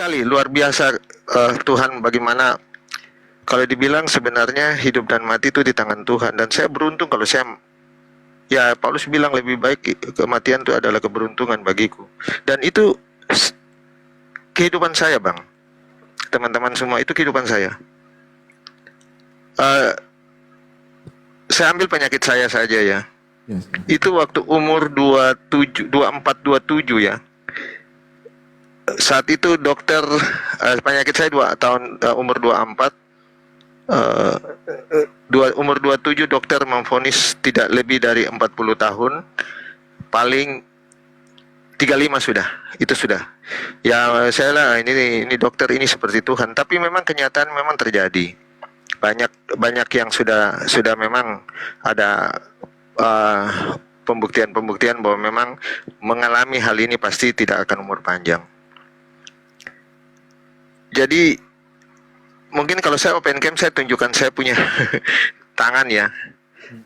sekali, luar biasa Tuhan bagaimana kalau dibilang sebenarnya hidup dan mati itu di tangan Tuhan. Dan saya beruntung kalau saya, ya Paulus bilang lebih baik kematian itu adalah keberuntungan bagiku. Dan itu kehidupan saya, Bang. Teman-teman semua, itu kehidupan saya. Saya ambil penyakit saya saja ya. Yes. Itu waktu umur 27, 24, 27 ya. Saat itu dokter, penyakit saya umur 24, umur 27 dokter memvonis tidak lebih dari 40 tahun, paling 35 sudah, itu sudah. Ya saya lah, ini dokter ini seperti Tuhan, tapi memang kenyataan memang terjadi. Banyak yang sudah memang ada pembuktian bahwa memang mengalami hal ini pasti tidak akan umur panjang. Jadi mungkin kalau saya open camp saya tunjukkan saya punya tangan ya.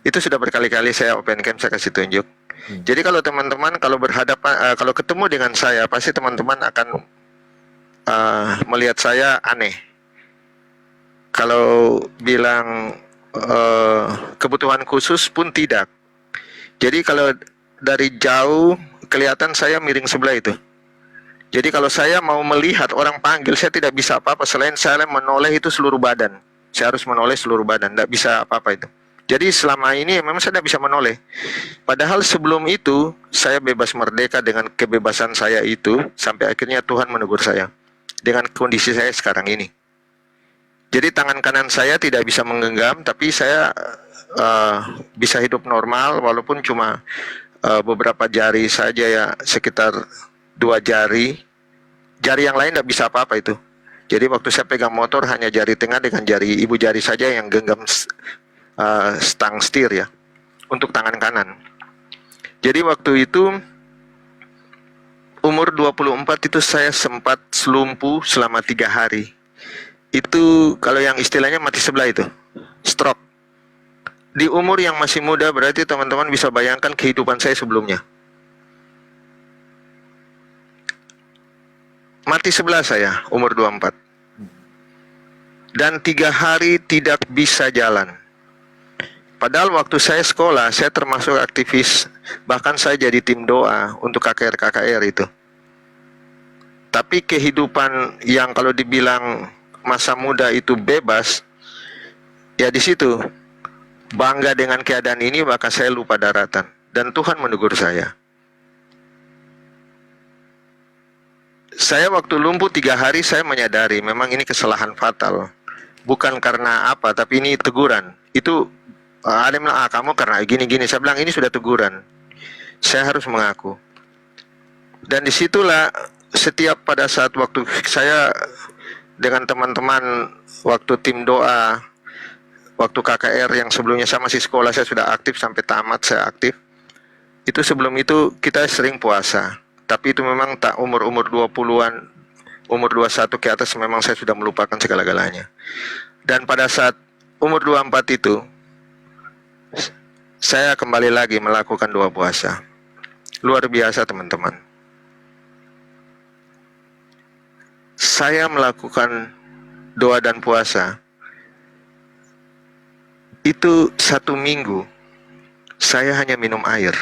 Itu sudah berkali-kali saya open camp saya kasih tunjuk. Jadi kalau teman-teman kalau berhadapan kalau ketemu dengan saya pasti teman-teman akan melihat saya aneh. Kalau bilang kebutuhan khusus pun tidak. Jadi kalau dari jauh kelihatan saya miring sebelah itu. Jadi kalau saya mau melihat orang panggil, saya tidak bisa apa-apa selain saya menoleh itu seluruh badan. Saya harus menoleh seluruh badan, tidak bisa apa-apa itu. Jadi selama ini memang saya tidak bisa menoleh. Padahal sebelum itu saya bebas merdeka dengan kebebasan saya itu, sampai akhirnya Tuhan menegur saya dengan kondisi saya sekarang ini. Jadi tangan kanan saya tidak bisa menggenggam, tapi saya bisa hidup normal walaupun cuma beberapa jari saja ya, sekitar 2 jari. Jari yang lain tidak bisa apa-apa itu. Jadi waktu saya pegang motor hanya jari tengah dengan jari ibu jari saja yang genggam stang setir ya, untuk tangan kanan. Jadi waktu itu umur 24 itu saya sempat selumpuh selama 3 hari. Itu kalau yang istilahnya mati sebelah itu, stroke. Di umur yang masih muda berarti teman-teman bisa bayangkan kehidupan saya sebelumnya. Mati sebelah saya, umur 24. Dan 3 hari tidak bisa jalan. Padahal waktu saya sekolah, saya termasuk aktivis. Bahkan saya jadi tim doa untuk KKR-KKR itu. Tapi kehidupan yang kalau dibilang masa muda itu bebas, ya di situ. Bangga dengan keadaan ini, maka saya lupa daratan. Dan Tuhan menegur saya. Saya waktu lumpuh 3 hari saya menyadari memang ini kesalahan fatal. Bukan karena apa, tapi ini teguran. Itu ada yang bilang, kamu karena gini-gini. Saya bilang ini sudah teguran. Saya harus mengaku. Dan disitulah setiap pada saat waktu saya dengan teman-teman, waktu tim doa, waktu KKR yang sebelumnya saya masih sekolah, saya sudah aktif sampai tamat saya aktif. Itu sebelum itu kita sering puasa. Tapi itu memang tak umur 20-an, umur 21 ke atas memang saya sudah melupakan segala-galanya. Dan pada saat umur 24 itu, saya kembali lagi melakukan doa puasa. Luar biasa teman-teman. Saya melakukan doa dan puasa, itu 1 minggu, saya hanya minum air.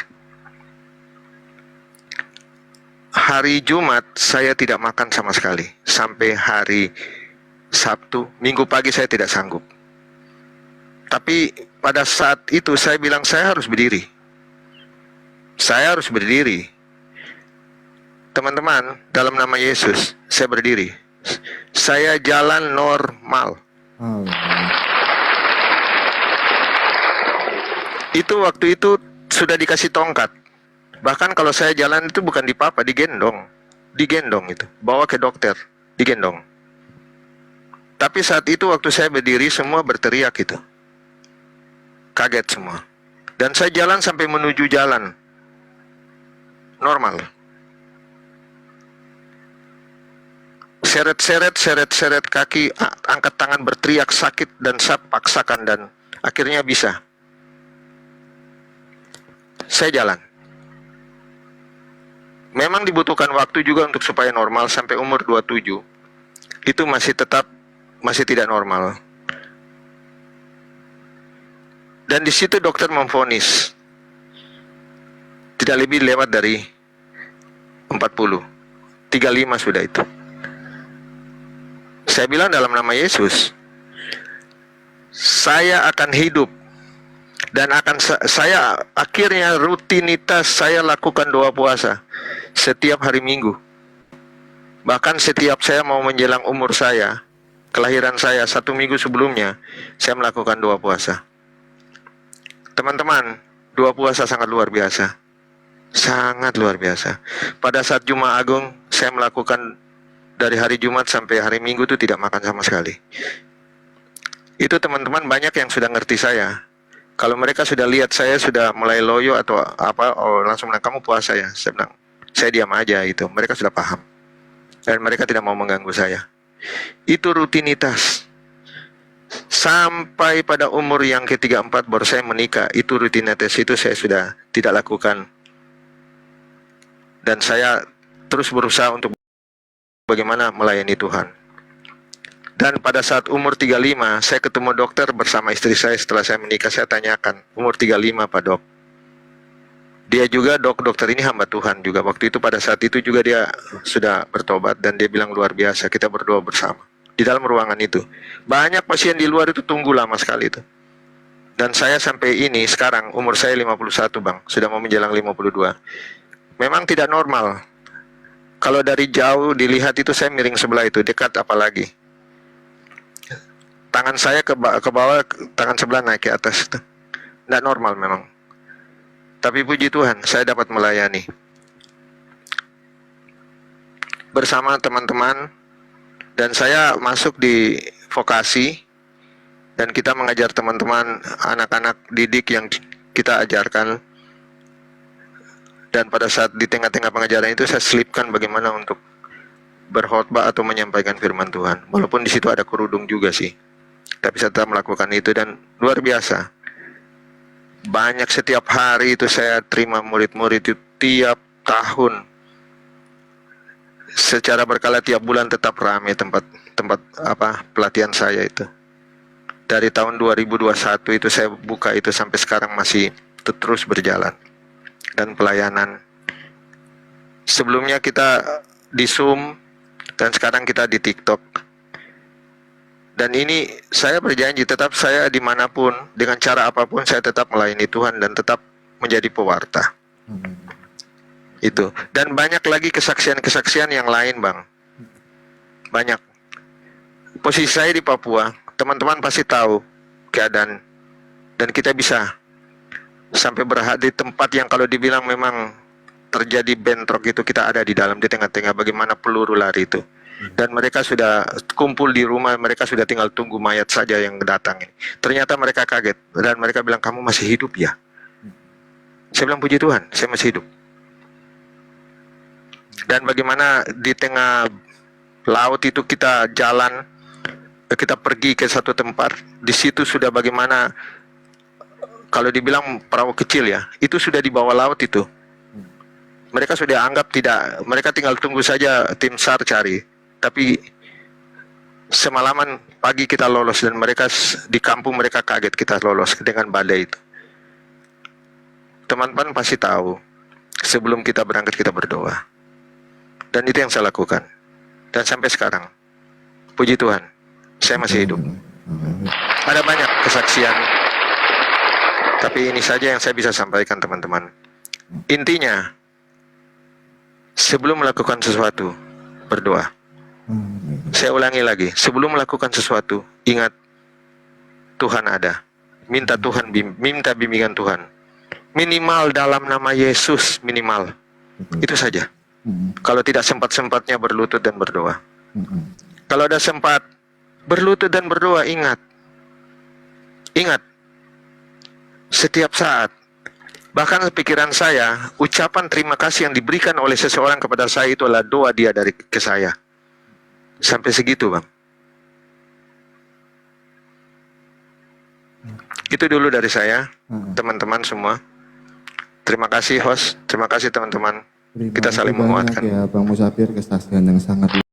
Hari Jumat saya tidak makan sama sekali. Sampai hari Sabtu, Minggu pagi saya tidak sanggup. Tapi pada saat itu saya bilang saya harus berdiri. Saya harus berdiri. Teman-teman, dalam nama Yesus, saya berdiri. Saya jalan normal. Itu waktu itu sudah dikasih tongkat. Bahkan kalau saya jalan itu bukan dipapa, digendong. Digendong itu, bawa ke dokter, digendong. Tapi saat itu waktu saya berdiri semua berteriak itu. Kaget semua. Dan saya jalan sampai menuju jalan. Normal. Seret-seret kaki, angkat tangan berteriak sakit dan saya paksakan dan akhirnya bisa. Saya jalan. Memang dibutuhkan waktu juga untuk supaya normal sampai umur 27. itu masih tidak normal. Dan di situ dokter memvonis tidak lebih lewat dari 40, 35 sudah itu. Saya bilang dalam nama Yesus, saya akan hidup dan saya akhirnya rutinitas saya lakukan doa puasa setiap hari Minggu. Bahkan setiap saya mau menjelang umur saya, kelahiran saya 1 minggu sebelumnya, saya melakukan doa puasa. Teman-teman, doa puasa sangat luar biasa. Sangat luar biasa. Pada saat Jumat Agung, saya melakukan dari hari Jumat sampai hari Minggu itu tidak makan sama sekali. Itu teman-teman banyak yang sudah ngerti saya. Kalau mereka sudah lihat saya sudah mulai loyo atau apa, oh langsung bilang, kamu puasa ya? Saya bilang, saya diam aja itu. Mereka sudah paham. Dan mereka tidak mau mengganggu saya. Itu rutinitas. Sampai pada umur yang ke-34 baru saya menikah. Itu rutinitas itu saya sudah tidak lakukan. Dan saya terus berusaha untuk bagaimana melayani Tuhan. Dan pada saat umur 35, saya ketemu dokter bersama istri saya setelah saya menikah. Saya tanyakan, umur 35 Pak Dok? Dia juga dokter ini hamba Tuhan juga. Waktu itu pada saat itu juga dia sudah bertobat. Dan dia bilang luar biasa, kita berdoa bersama. Di dalam ruangan itu. Banyak pasien di luar itu tunggu lama sekali itu. Dan saya sampai ini sekarang, umur saya 51 Bang. Sudah mau menjelang 52. Memang tidak normal. Kalau dari jauh dilihat itu saya miring sebelah itu, dekat apalagi. Tangan saya ke bawah, tangan sebelah naik ke atas. Tidak normal memang. Tapi puji Tuhan, saya dapat melayani. Bersama teman-teman, dan saya masuk di vokasi, dan kita mengajar teman-teman, anak-anak didik yang kita ajarkan. Dan pada saat di tengah-tengah pengajaran itu saya selipkan bagaimana untuk berkhotbah atau menyampaikan firman Tuhan. Walaupun di situ ada kerudung juga sih. Tapi saya tetap melakukan itu dan luar biasa. Banyak setiap hari itu saya terima murid-murid itu tiap tahun. Secara berkala tiap bulan tetap ramai tempat pelatihan saya itu. Dari tahun 2021 itu saya buka itu sampai sekarang masih terus berjalan. Dan pelayanan. Sebelumnya kita di Zoom dan sekarang kita di TikTok. Dan ini saya berjanji tetap saya dimanapun dengan cara apapun saya tetap melayani Tuhan dan tetap menjadi pewarta. Itu. Dan banyak lagi kesaksian-kesaksian yang lain Bang. Banyak. Posisi saya di Papua, teman-teman pasti tahu keadaan. Dan kita bisa sampai berada di tempat yang kalau dibilang memang terjadi bentrok itu kita ada di dalam, di tengah-tengah bagaimana peluru lari itu. Dan mereka sudah kumpul di rumah, mereka sudah tinggal tunggu mayat saja yang datang ini. Ternyata mereka kaget dan mereka bilang, kamu masih hidup ya? Saya bilang, puji Tuhan, saya masih hidup. Dan bagaimana di tengah laut itu kita jalan, kita pergi ke satu tempat, di situ sudah bagaimana, kalau dibilang perahu kecil ya, itu sudah di bawah laut itu. Mereka sudah anggap tidak, mereka tinggal tunggu saja tim SAR cari. Tapi semalaman pagi kita lolos dan mereka di kampung mereka kaget kita lolos dengan badai itu. Teman-teman pasti tahu, sebelum kita berangkat kita berdoa. Dan itu yang saya lakukan. Dan sampai sekarang, puji Tuhan, saya masih hidup. Ada banyak kesaksian, tapi ini saja yang saya bisa sampaikan teman-teman. Intinya, sebelum melakukan sesuatu, berdoa. Saya ulangi lagi, sebelum melakukan sesuatu, ingat Tuhan ada. Minta Tuhan, minta bimbingan Tuhan. Minimal dalam nama Yesus, minimal. Itu saja. Kalau tidak sempat-sempatnya berlutut dan berdoa. Kalau ada sempat berlutut dan berdoa, ingat. Ingat. Setiap saat. Bahkan pikiran saya, ucapan terima kasih yang diberikan oleh seseorang kepada saya itu adalah doa dia ke saya. Sampai segitu Bang. Itu dulu dari saya, teman-teman semua. Terima kasih host, terima kasih teman-teman. Kita saling menguatkan. Ya Bang Musafir, kesaksian yang sangat